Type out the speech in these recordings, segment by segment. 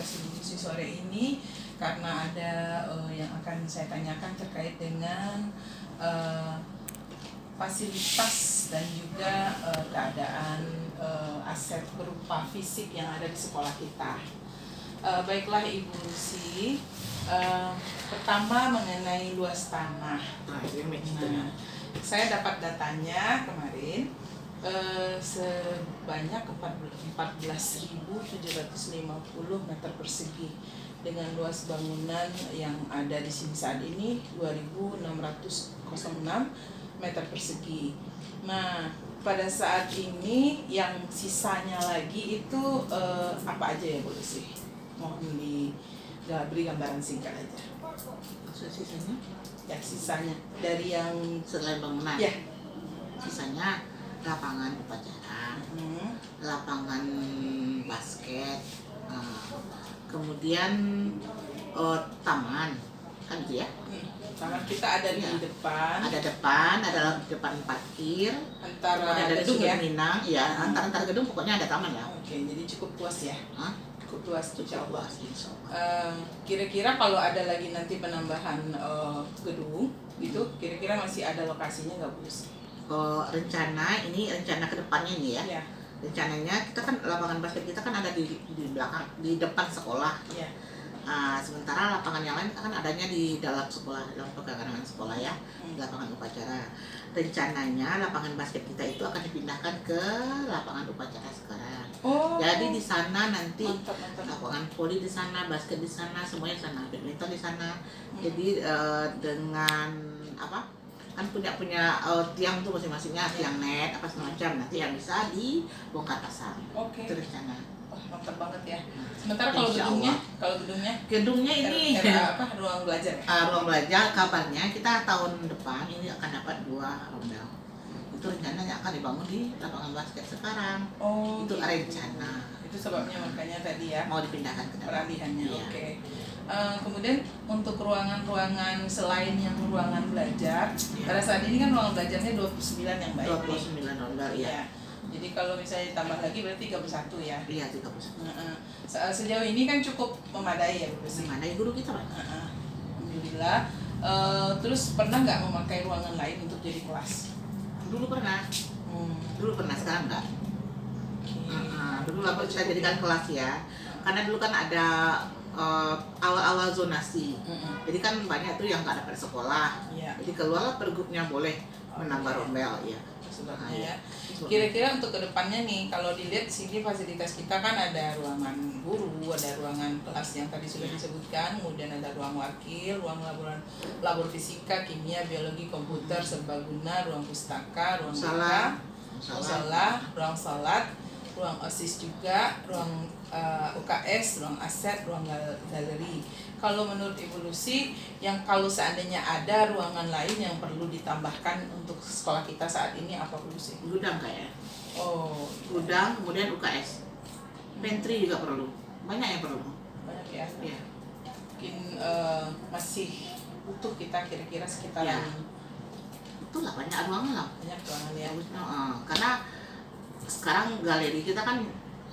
Podcast Ibu Lucy sore ini karena ada yang akan saya tanyakan terkait dengan fasilitas dan juga keadaan aset berupa fisik yang ada di sekolah kita. Baiklah Ibu Lucy, pertama mengenai luas tanah. Nah, saya dapat datanya kemarin sebanyak 14.750 meter persegi dengan luas bangunan yang ada di sini saat ini 2.606 meter persegi. Nah, pada saat ini yang sisanya lagi itu apa aja ya Bu Lucy? Mohon beri gambaran singkat aja. Sisanya? Ya, sisanya dari yang Selain bangunan? Ya. Sisanya lapangan upacara, lapangan basket, kemudian taman, kan gitu ya? Taman kita ada di depan. Ada depan parkir, Antara ada gedung ya? Minang, ya antar gedung pokoknya ada taman lah. Oke, jadi cukup luas ya? Cukup luas, insya Allah. Kira-kira kalau ada lagi nanti penambahan gedung gitu, kira-kira masih ada lokasinya nggak Bu? Rencana kedepannya ini ya. Ya. Rencananya kita kan lapangan basket kita kan ada di belakang, di depan sekolah. Ya. Sementara lapangan yang lain kan adanya di dalam sekolah, dalam pekarangan sekolah ya, lapangan upacara. Rencananya lapangan basket kita itu akan dipindahkan ke lapangan upacara sekarang. Oh. Jadi di sana nanti Mantap. lapangan voli di sana, basket di sana, semuanya di sana, badminton di sana. Jadi dengan apa? Kan punya tiang tuh masing-masingnya, tiang net apa semacam, nanti yang bisa dibongkar pasang. Oke. Itu rencana. Mantap banget ya. Sementara kalau gedungnya ini ruang belajar. Ruang belajar kabarnya kita tahun depan ini akan dapat 2 rombel. Itu rencananya akan dibangun di lapangan basket sekarang. Oh, itu gitu. rencana. Itu sebabnya makanya tadi ya Mau dipindahkan ke depan. peralihannya. Iya. Oke. Kemudian untuk ruangan-ruangan selain yang ruangan belajar, pada saat ini kan ruangan belajarnya 29 yang baik. 29 rombel ya. Jadi kalau misalnya ditambah lagi berarti 31 ya. Iya, 31. Sejauh ini kan cukup memadai ya Bu Lucy. Memadai, guru kita Pak. Alhamdulillah. Terus pernah nggak memakai ruangan lain untuk jadi kelas? Dulu pernah. Sekarang enggak. Dulu apa kita jadikan kelas ya. Karena dulu kan ada awal-awal zonasi. Jadi kan banyak tuh yang nggak dapat sekolah. Iya. Jadi keluarlah pergubnya boleh menambah rombel ya. Sebabnya ya. Kira-kira untuk kedepannya nih, kalau dilihat sini fasilitas kita kan ada ruangan guru, ada ruangan kelas yang tadi sudah disebutkan, kemudian ada ruang wakil, ruang labor fisika, kimia, biologi, komputer, serbaguna, ruang pustaka, ruang musola, ruang salat, ruang OSIS juga, ruang UKS, ruang aset, ruang galeri. Kalau menurut Ibu Lucy, yang kalau seandainya ada ruangan lain yang perlu ditambahkan untuk sekolah kita saat ini apa Bu Lucy? Gudang kayak. Oh, Gudang, kemudian UKS. Pantry juga perlu. Banyak yang perlu. Banyak ya. Iya. Mungkin masih butuh kita kira-kira sekitar Itulah banyak ruangan lah. banyak ruangan ya. Karena sekarang galeri kita kan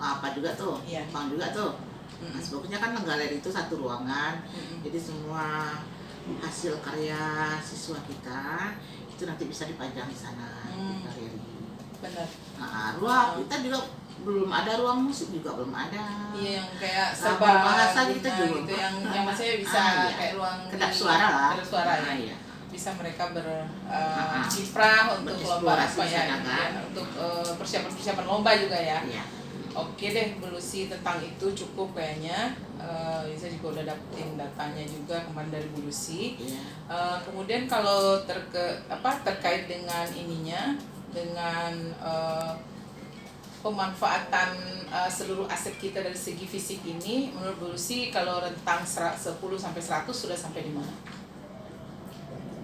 apa juga tuh, Bang juga tuh. Nah, sebetulnya kan galeri itu satu ruangan, jadi semua hasil karya siswa kita itu nanti bisa dipajang di sana di galeri. Benar. Ruang kita juga belum ada, ruang musik juga belum ada. Iya, yang kayak serba bahasa kita juga gitu, yang maksudnya bisa kayak ruang kedap suara lah. Kedap suara ya. Iya. Bisa mereka berkiprah untuk lomba apa ya, untuk persiapan lomba juga ya. Iya. Oke deh Bu Lucy, tentang itu cukup kayaknya. Saya juga udah dapetin datanya juga kemarin dari Bu Lucy. Kemudian kalau terkait dengan ininya, dengan pemanfaatan seluruh aset kita dari segi fisik ini, menurut Bu Lucy kalau rentang 10 sampai 100 sudah sampai di mana?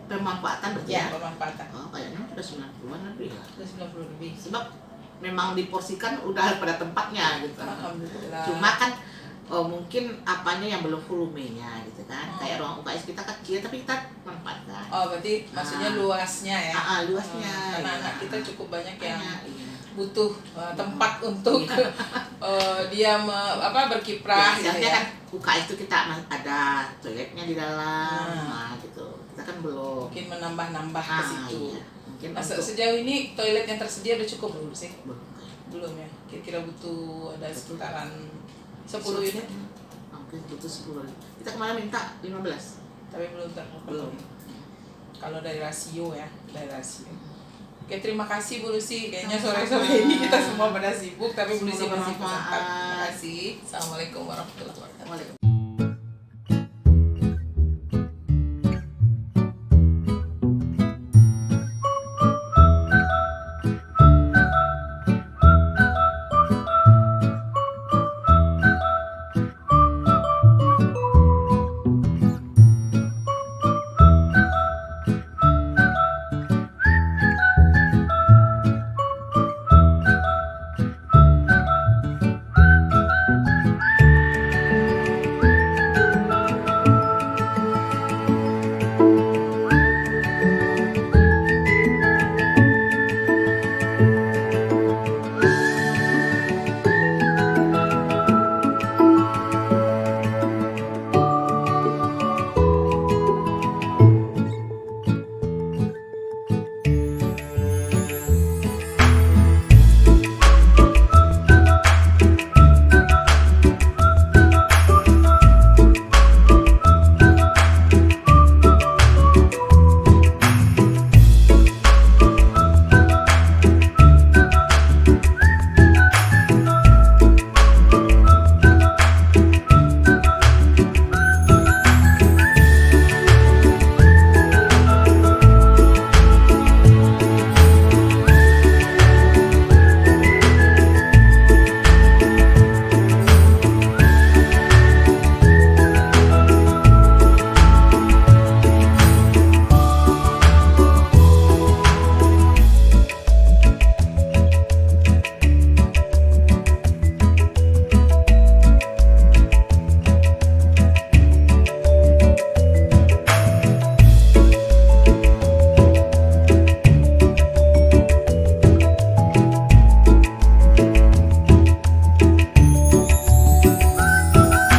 Pemanfaatan betul ya? Pemanfaatan. Kayaknya udah 90-an lebih ya. Udah 90 lebih. Sebab memang diporsikan udah pada tempatnya gitu. Alhamdulillah. Cuma kan mungkin apanya yang belum volumenya gitu kan. Kayak ruang UKS kita kecil tapi kita manfaatkan. Berarti maksudnya luasnya ya. Luasnya. Karena anak kita cukup banyak yang butuh tempat untuk dia berkiprah Ya, gitu ya. kan UKS itu kita ada toiletnya di dalam, nah gitu. Kita kan belum. Mungkin menambah-nambah ke situ. Iya. Mungkin Nah, untuk sejauh ini toilet yang tersedia udah cukup belum sih? belum. Belum ya. Kira-kira butuh ada sekitaran 10 unit, Mungkin butuh 10. Kita kemarin minta 15. tapi belum terpenuhi. Belum. Kalau dari rasio ya, dari rasio. Oke, terima kasih Bu Lucy. Kayaknya sore-sore ini kita semua pada sibuk, tapi Bu Lucy masih bersempat. Terima kasih. Assalamualaikum warahmatullahi wabarakatuh. Waalaikumsalam.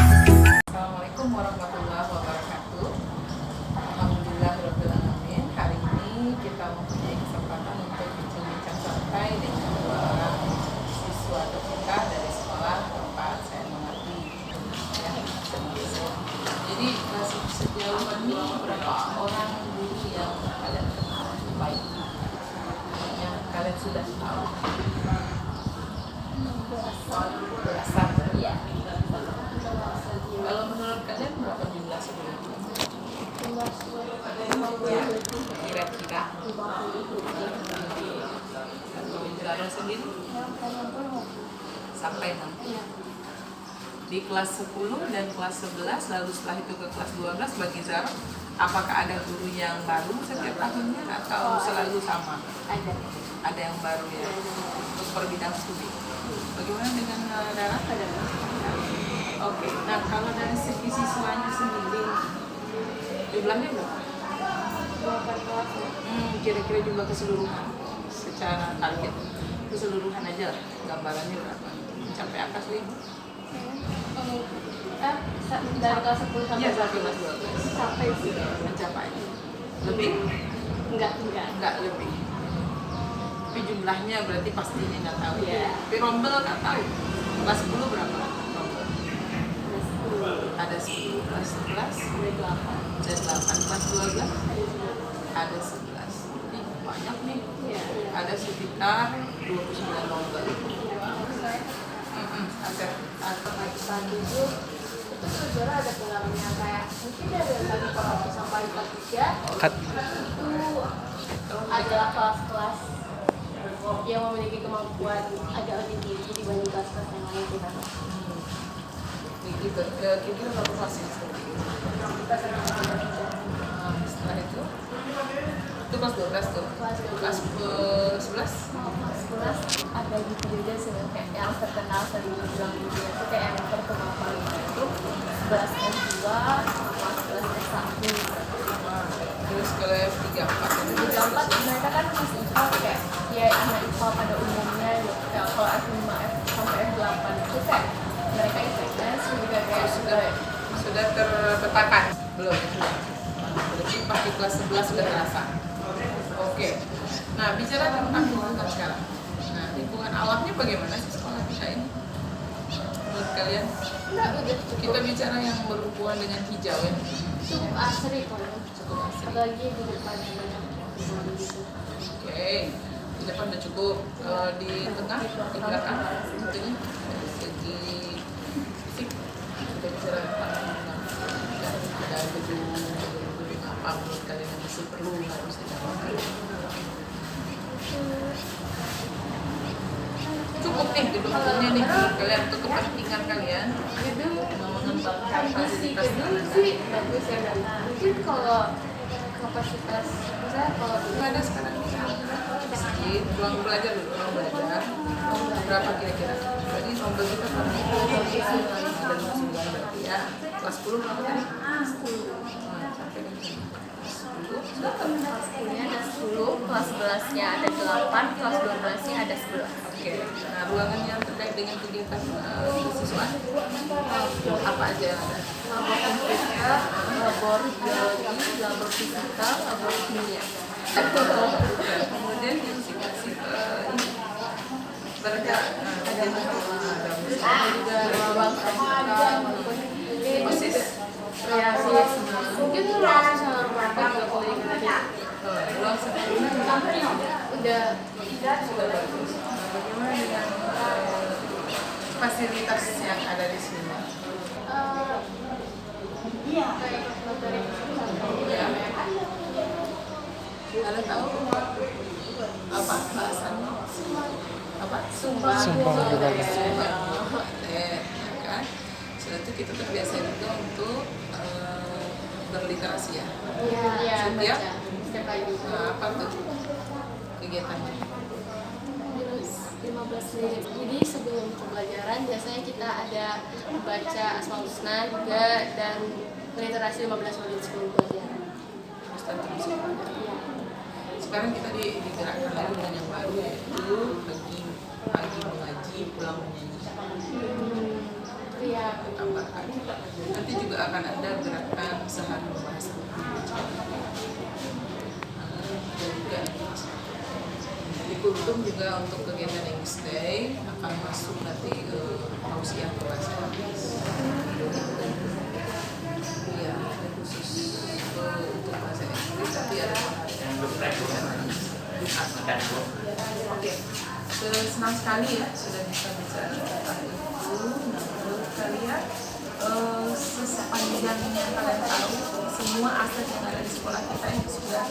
Assalamualaikum warahmatullahi wabarakatuh. Alhamdulillahirrahmanirrahim. Hari ini kita mempunyai kesempatan untuk bincang santai dengan dua orang siswa tercinta dari sekolah tempat saya mengabdi. Ya, jadi sejauh ini berapa orang guru yang kalian kenal baik, yang kalian sudah tahu? Belasan. Iya. Kalau menurut kalian berapa jumlah sebelumnya? Ya, kira-kira. Kalau Zara sendiri sampai 6. Di kelas 10 dan kelas 11, lalu setelah itu ke kelas 12 bagi Zara, apakah ada guru yang baru setiap tahunnya atau selalu sama? Ada yang baru ya, untuk per bidang studi. Bagaimana dengan Dara? Oke, nah kalau dari segi siswanya sendiri, jumlahnya berapa? Kira-kira jumlah keseluruhan, secara target keseluruhan aja lah, gambarannya berapa? Mencapai atas 5? Dari kelas 10 sampai Iya, sampai kelas 12. sampai sih. Mencapai? Lebih? Enggak lebih. Tapi jumlahnya berarti pastinya nggak tahu. Iya. Tapi rombel nggak tahu. Kelas 10 berapa? Rombel. Ada 10, kelas 11 ada 8, kelas 12 ada 11. Ih, banyak nih. Iya. Ada sekitar 29 rombel. Asep. Tadi itu sebenarnya ada pengalamannya kayak mungkin dari yang tadi Pak Hafiz sampai Pak Tiga itu adalah kelas-kelas yang memiliki kemampuan agak lebih tinggi dibanding kelas-kelas yang lain sih kan. Gitu. Kira-kira berapa kelas ya? Kita sama Setelah itu kelas 12 tuh. Kelas 12. Kelas 11 kelas ada gitu juga sebenarnya kayak yang terkenal tadi bilang gitu itu kayak yang terkenal paling itu 11 S2 sama 11 S1 terus ke level 3, 4 3, 4 mereka kan masih IPA kayak ya IPA pada umumnya gitu. Kayak kalau F5 sampai F8 itu kayak mereka IPS juga kayak sudah terpetakan belum? Berarti pas di kelas 11 sudah terasa. Oke. Nah, bicara tentang lingkungan sekarang. Nah, lingkungan alamnya bagaimana sih sekolah kita ini? Menurut kalian? Kita bicara yang berhubungan dengan hijau ya. cukup asri kok. Cukup asri. Apalagi di depan banyak gitu. Oke. Di depan udah cukup. Kalau di tengah, di belakang, tentunya dari segi fisik kita bicara tentang ada gedung apa menurut kalian yang masih perlu harus ditambahkan? Cukup nih gedung-gedungnya nih kalian untuk kepentingan kalian mau mengembangkan fasilitas Gedung sih bagus ya. Mungkin kalau kapasitas misalnya kalau nggak ada sekarang sedikit ruang belajar dulu ruang belajar berapa kira-kira berarti ruang belajar kita kan ada 59 berarti ya kelas 10 berapa tadi? 10 sampai di sini 10 sudah tahu kelas 10-nya ada 10, kelas 11-nya ada 8, kelas 12-nya ada 11. Oke, nah ruangan yang terkait dengan kegiatan siswa apa aja yang ada? Labor komputer, labor biologi, labor fisika, labor kimia. Kemudian yang sih ini mereka ada Juga ruang terbuka, walaupun ini OSIS. kreatif. Mungkin ruang sama rumah juga boleh gitu. Ruang sekolah Udah sudah bagus. Nah, bagaimana dengan fasilitas yang ada di sini? kayak materi Ya. Ada tahu apa bahasannya? Apa? Sumbang budaya. Ya kan? Sudah itu kita terbiasa juga untuk berliterasi ya. Iya, Setiap? baca setiap pagi. Nah, apa tuh kegiatannya? 15 menit. Jadi sebelum pembelajaran biasanya kita ada baca Asmaul Husna juga dan literasi 15 menit sebelum pelajaran. Terus tentu bisa belajar. Sekarang kita digerakkan lagi dengan yang baru yaitu pagi mengaji pulang menyanyi. Iya. Tambahkan. Nanti juga akan ada gerakan sehari membahas buku. Juga di Kultum juga untuk kegiatan English Day akan masuk nanti tausiah ke bahasa Inggris. Iya, khusus untuk bahasa Inggris tapi ada Oke, senang sekali ya sudah bisa bicara tentang itu. Nah, menurut kalian sepanjang yang kalian tahu semua aset yang ada di sekolah kita yang sudah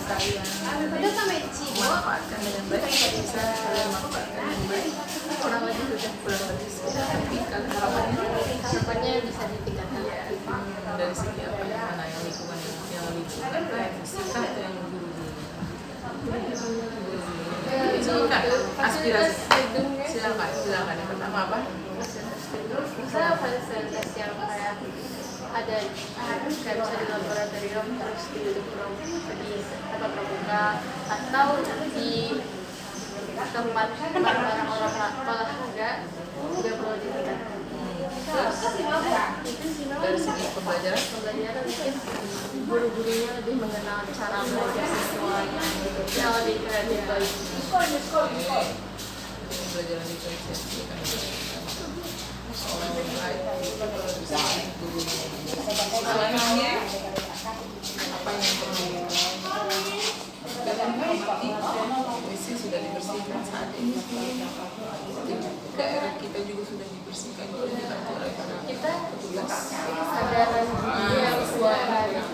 kalian manfaatkan dengan baik, bisa kalian manfaatkan dengan baik. Kurang lebih sudah, tapi kalian Harapannya bisa ditingkatkan. dari segi apa ya, mana yang lingkungan fisika atau yang guru kan aspirasi. Silakan yang pertama apa? Misalnya fasilitas yang kayak ada kayak bisa di laboratorium terus di tempat terbuka atau di tempat barang-barang olahraga juga perlu ditingkatkan. Terus dari segi pembelajaran mungkin guru-gurunya lebih mengenal cara belajar siswanya gitu yang lebih kreatif baik. Pembelajaran diferensiasi kan selanjutnya apa yang perlu dalam misi sudah dibersihkan saat ini daerah kita juga sudah dibersihkan oleh dibantu oleh para Kita petugas. kesadaran diri yang kuat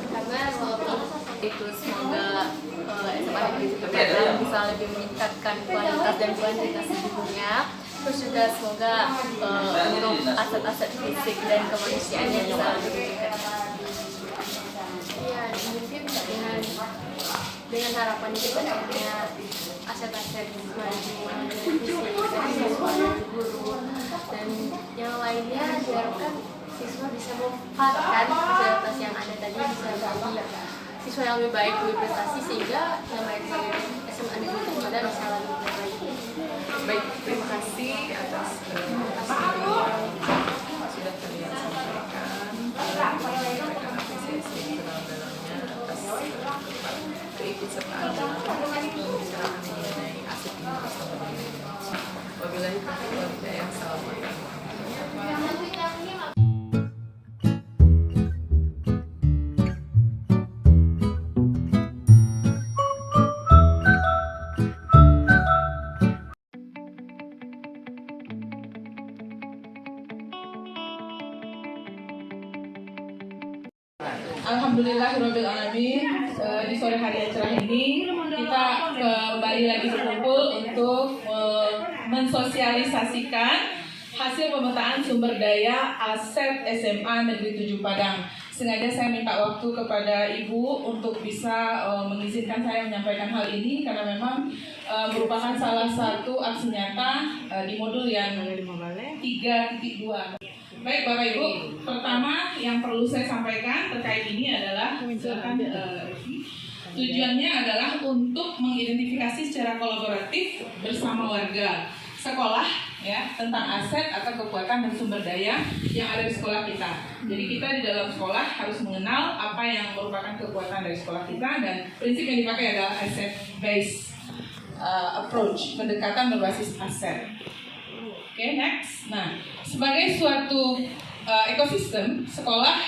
karena walaupun itu semoga SMA Negeri Jakarta bisa lebih meningkatkan kualitas dan kuantitas gurunya. Terus juga semoga untuk aset-aset fisik dan kemanusiaannya bisa lebih meningkat. Iya, mungkin dengan harapan kita punya aset-aset maju fisik dari siswa dan guru dan yang lainnya diharapkan siswa bisa memanfaatkan fasilitas yang ada tadi bisa lebih siswa yang lebih baik, lebih prestasi, sehingga nama SMA Negeri 7 Padang bisa lebih baik. Baik, terima kasih atas yang sudah kalian sampaikan. Mereka apresiasi sedalam-dalamnya atas keikutsertaan dalam pembicaraan mengenai aset ini bersama dengan wabillahi taufiq wal hidayah. Assalamualaikum. Alhamdulillahirrahmanirrahim. Di sore hari yang cerah ini kita kembali lagi berkumpul untuk mensosialisasikan hasil pemetaan sumber daya aset SMA Negeri 7 Padang. Sengaja saya minta waktu kepada Ibu untuk bisa mengizinkan saya menyampaikan hal ini karena memang merupakan salah satu aksi nyata di modul yang 3.2. Baik Bapak Ibu, pertama yang perlu saya sampaikan terkait ini adalah tujuannya adalah untuk mengidentifikasi secara kolaboratif bersama warga sekolah ya tentang aset atau kekuatan dan sumber daya yang ada di sekolah kita. Jadi kita di dalam sekolah harus mengenal apa yang merupakan kekuatan dari sekolah kita dan prinsip yang dipakai adalah asset based approach, pendekatan berbasis aset. Oke, next. Nah, sebagai suatu ekosistem, sekolah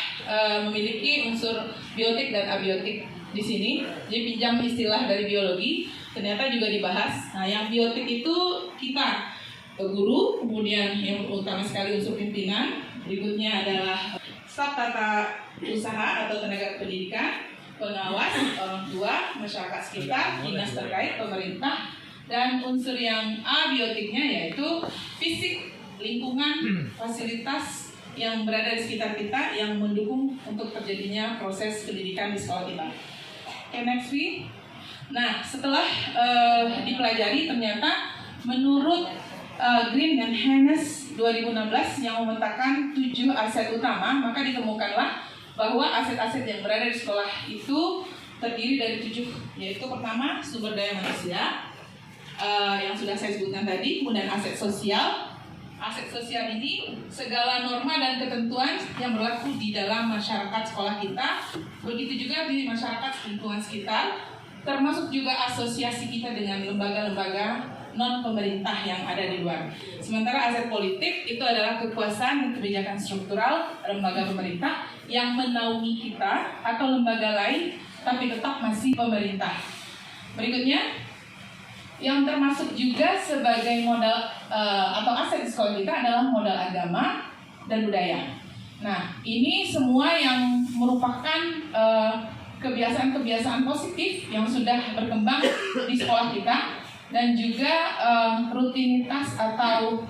memiliki unsur biotik dan abiotik di sini. Jadi pinjam istilah dari biologi, ternyata juga dibahas. Nah, yang biotik itu kita, guru, kemudian yang utama sekali unsur pimpinan, berikutnya adalah staf tata usaha atau tenaga pendidikan, pengawas, orang tua, masyarakat sekitar, dinas terkait, pemerintah, dan unsur yang abiotiknya yaitu fisik, lingkungan, fasilitas yang berada di sekitar kita yang mendukung untuk terjadinya proses pendidikan di sekolah kita. Okay, next week. Nah, setelah dipelajari ternyata menurut Green and Hannes 2016 yang memetakan 7 aset utama, maka ditemukanlah bahwa aset-aset yang berada di sekolah itu terdiri dari 7, yaitu pertama sumber daya manusia, yang sudah saya sebutkan tadi, kemudian aset sosial. Aset sosial ini segala norma dan ketentuan yang berlaku di dalam masyarakat sekolah kita, begitu juga di masyarakat lingkungan sekitar, termasuk juga asosiasi kita dengan lembaga-lembaga non pemerintah yang ada di luar. Sementara aset politik itu adalah kekuasaan dan kebijakan struktural lembaga pemerintah yang menaungi kita atau lembaga lain, tapi tetap masih pemerintah. Berikutnya, yang termasuk juga sebagai modal atau aset di sekolah kita adalah modal agama dan budaya. Nah, ini semua yang merupakan kebiasaan-kebiasaan positif yang sudah berkembang di sekolah kita dan juga rutinitas atau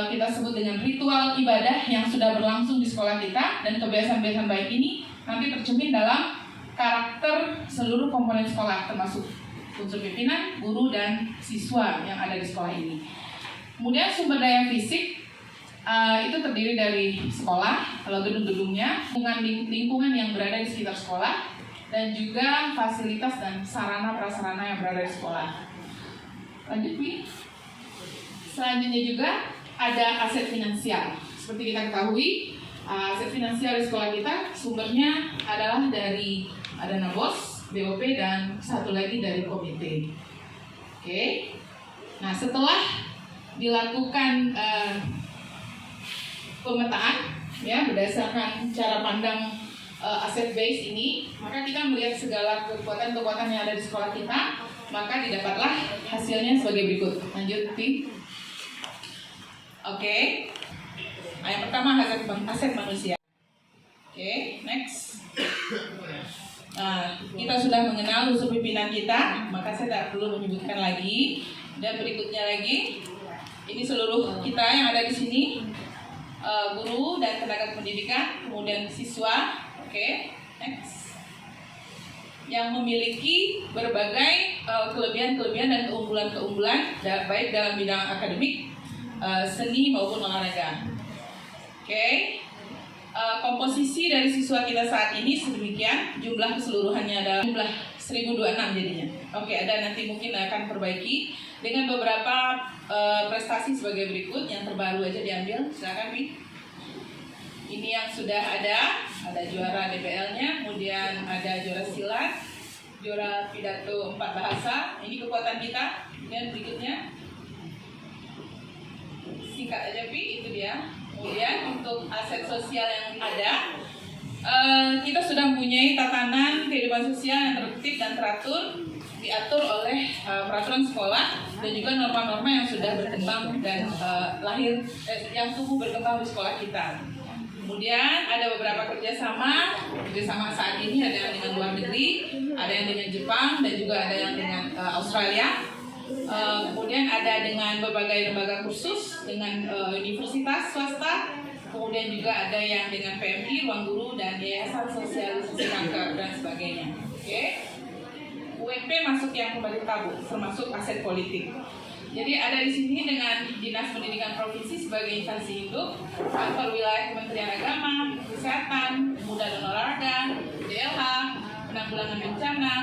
kita sebut dengan ritual ibadah yang sudah berlangsung di sekolah kita, dan kebiasaan-kebiasaan baik ini nanti tercermin dalam karakter seluruh komponen sekolah termasuk unsur pimpinan, guru, dan siswa yang ada di sekolah ini. Kemudian sumber daya fisik itu terdiri dari sekolah, kalau gedung-gedungnya, lingkungan yang berada di sekitar sekolah, dan juga fasilitas dan sarana prasarana yang berada di sekolah. Lanjut, Pi. Selanjutnya juga ada aset finansial. Seperti kita ketahui, aset finansial di sekolah kita sumbernya adalah dari dana BOS, BOP, dan satu lagi dari komite. Oke. Nah, setelah dilakukan pemetaan ya berdasarkan cara pandang aset base ini, maka kita melihat segala kekuatan-kekuatan yang ada di sekolah kita, maka didapatlah hasilnya sebagai berikut. Lanjut, Pi. Oke. Nah, yang pertama aset manusia. Oke, next. Nah, kita sudah mengenal unsur pimpinan kita, maka saya tidak perlu menyebutkan lagi. Dan berikutnya lagi, ini seluruh kita yang ada di sini, guru dan tenaga pendidikan, kemudian siswa. Oke, next. Yang memiliki berbagai kelebihan-kelebihan dan keunggulan-keunggulan, baik dalam bidang akademik, seni maupun olahraga. Oke. Komposisi dari siswa kita saat ini sedemikian, jumlah keseluruhannya ada jumlah 1026 jadinya. Oke, ada nanti mungkin akan perbaiki dengan beberapa prestasi sebagai berikut. Yang terbaru aja diambil, silakan Mi. Ini yang sudah ada juara DBL-nya, kemudian ada juara silat, juara pidato 4 bahasa. Ini kekuatan kita. Dan berikutnya, singkat aja Pi, itu dia. Kemudian untuk aset sosial yang ada, kita sudah mempunyai tatanan kehidupan sosial yang tertib dan teratur, diatur oleh peraturan sekolah dan juga norma-norma yang sudah berkembang dan yang tumbuh berkembang di sekolah kita. Kemudian ada beberapa kerjasama saat ini, ada yang dengan luar negeri, ada yang dengan Jepang dan juga ada yang dengan Australia. Kemudian ada dengan berbagai lembaga kursus dengan universitas swasta, kemudian juga ada yang dengan PMI, Ruang Guru dan Yayasan Sosialisasi Kanker dan sebagainya. Oke. UMP masuk yang kembali tabu, termasuk aset politik. Jadi ada di sini dengan Dinas Pendidikan Provinsi sebagai instansi induk, kantor wilayah Kementerian Agama, Kesehatan, Pemuda dan Olahraga, DLH, Penanggulangan Bencana,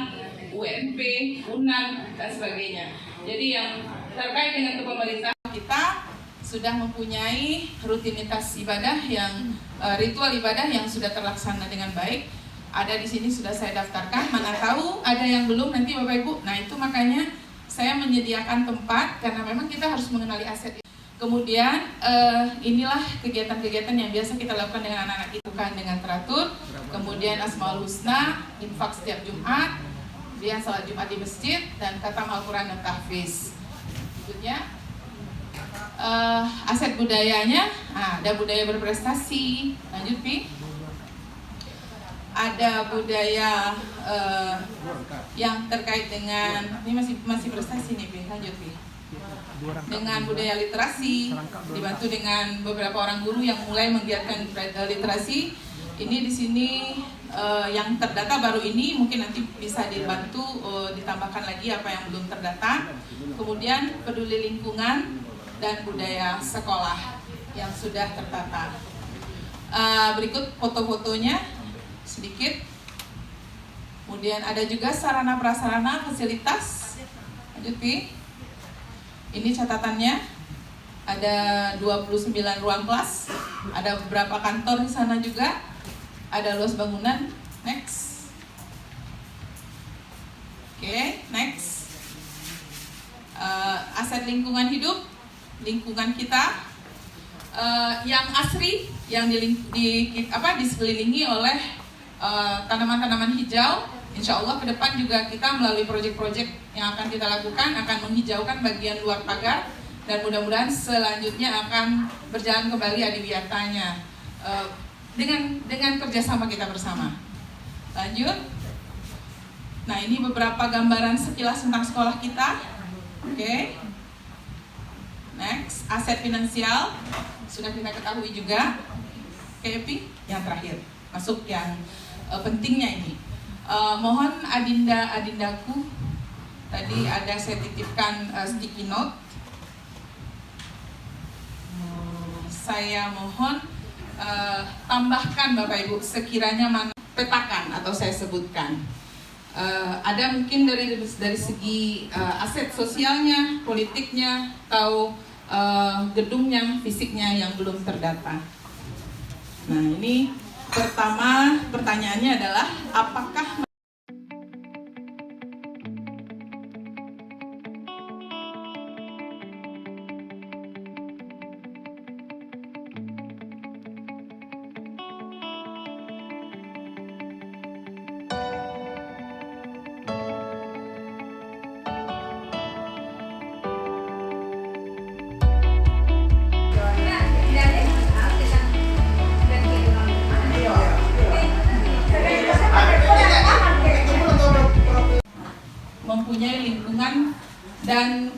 UNP, UNAN dan sebagainya. Jadi yang terkait dengan kepemerintahan, kita sudah mempunyai rutinitas ibadah yang ritual ibadah yang sudah terlaksana dengan baik. Ada di sini sudah saya daftarkan. Mana tahu ada yang belum nanti Bapak Ibu. Nah itu makanya saya menyediakan tempat karena memang kita harus mengenali aset. Kemudian inilah kegiatan-kegiatan yang biasa kita lakukan dengan anak-anak kita dengan teratur. Kemudian Asmaul Husna, infak setiap Jumat, dia salat Jumat di masjid dan khatam Al-Quran dan tahfiz. Berikutnya aset budayanya, ada budaya berprestasi. Lanjut Pi. Ada budaya yang terkait dengan ini masih prestasi nih Pi. Lanjut Pi. Dengan budaya literasi, dibantu dengan beberapa orang guru yang mulai menggiatkan literasi. Ini di sini yang terdata baru ini, mungkin nanti bisa dibantu ditambahkan lagi apa yang belum terdata. Kemudian peduli lingkungan dan budaya sekolah yang sudah tertata. Berikut foto-fotonya sedikit. Kemudian ada juga sarana prasarana fasilitas. Lanjut Pi. Ini catatannya. Ada 29 ruang kelas. Ada beberapa kantor di sana juga. Ada luas bangunan. Next. Oke, next. Aset lingkungan hidup, lingkungan kita yang asri, yang disekelilingi oleh tanaman-tanaman hijau. Insya Allah ke depan juga kita melalui proyek-proyek yang akan kita lakukan akan menghijaukan bagian luar pagar dan mudah-mudahan selanjutnya akan berjalan kembali adiwiyatanya dengan kerjasama kita bersama. Lanjut. Nah ini beberapa gambaran sekilas tentang sekolah kita. Oke. Next, aset finansial sudah kita ketahui juga. Oke, Pi, yang terakhir masuk yang pentingnya ini. Mohon adindaku tadi ada saya titipkan sticky note. Saya mohon tambahkan Bapak Ibu sekiranya petakan atau saya sebutkan. Ada mungkin dari segi aset sosialnya, politiknya, atau gedungnya, fisiknya yang belum terdata. Nah ini pertama pertanyaannya adalah apakah mempunyai lingkungan dan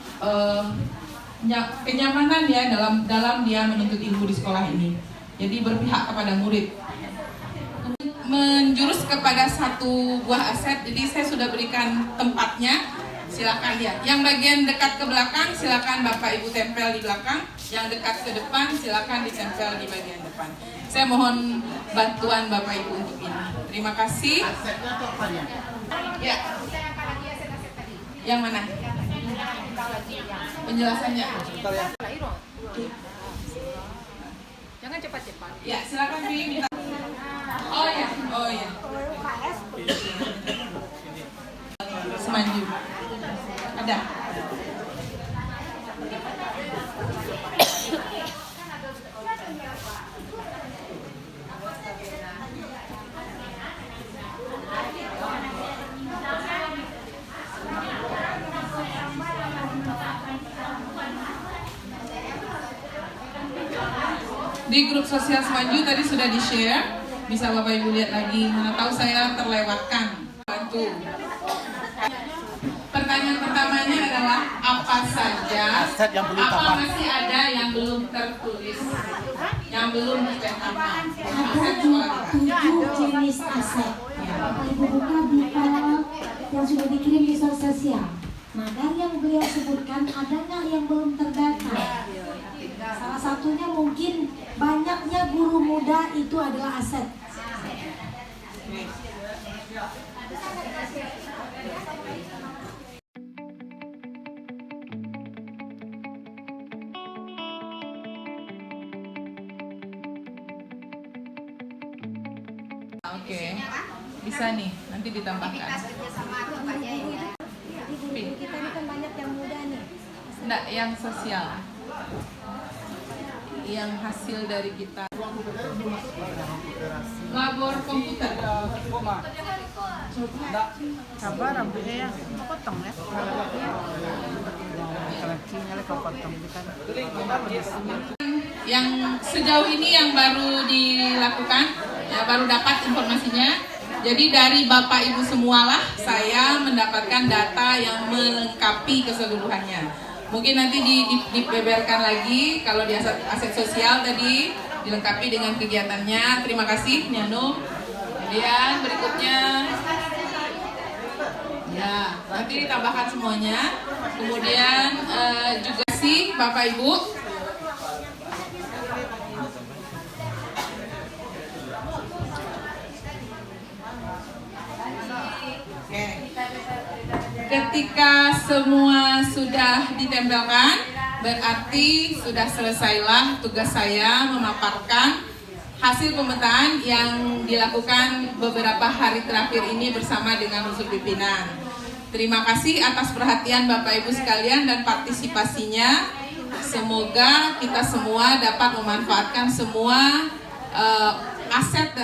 kenyamanan ya dalam dia menuntut ilmu di sekolah ini. Jadi berpihak kepada murid. Menjurus kepada satu buah aset. Jadi saya sudah berikan tempatnya. Silakan ya. Yang bagian dekat ke belakang silakan Bapak Ibu tempel di belakang. Yang dekat ke depan silakan ditempel di bagian depan. Saya mohon bantuan Bapak Ibu untuk ini. Terima kasih. Ya. Yang mana? Penjelasannya. Jangan cepat-cepat. Ya, silakan Bi minta. Oh ya. Semanju. Ada. Di grup sosial Semanju tadi sudah di-share, bisa Bapak Ibu lihat lagi. Mana tahu saya terlewatkan. Bantu. Pertanyaan pertamanya adalah apa saja aset yang belum apa tampak? masih ada yang belum tertulis, yang belum dipetakan. Ada 7 jenis aset. Bapak Ibu buka di file yang sudah dikirim di sosial. Nah, dari yang beliau sebutkan, ada nggak yang belum terdata? Salah satunya mungkin banyaknya guru muda itu adalah aset. Oke, bisa nih, nanti ditambahkan. Guru kita ini kan banyak yang muda nih. Enggak, yang sosial. Yang hasil dari kita. Labor komputer. Sabar, ambilnya ya, potong ya. Kelencinya kau potong kan. Yang sejauh ini yang baru dilakukan, ya baru dapat informasinya. Jadi dari Bapak Ibu semualah saya mendapatkan data yang melengkapi keseluruhannya. Mungkin nanti dibeberkan lagi kalau di aset sosial tadi dilengkapi dengan kegiatannya. Terima kasih Nyano. Kemudian berikutnya ya nanti ditambahkan semuanya. Kemudian juga sih Bapak Ibu. Ketika semua sudah ditempelkan, berarti sudah selesailah tugas saya memaparkan hasil pemetaan yang dilakukan beberapa hari terakhir ini bersama dengan unsur pimpinan. Terima kasih atas perhatian Bapak Ibu sekalian dan partisipasinya. Semoga kita semua dapat memanfaatkan semua aset.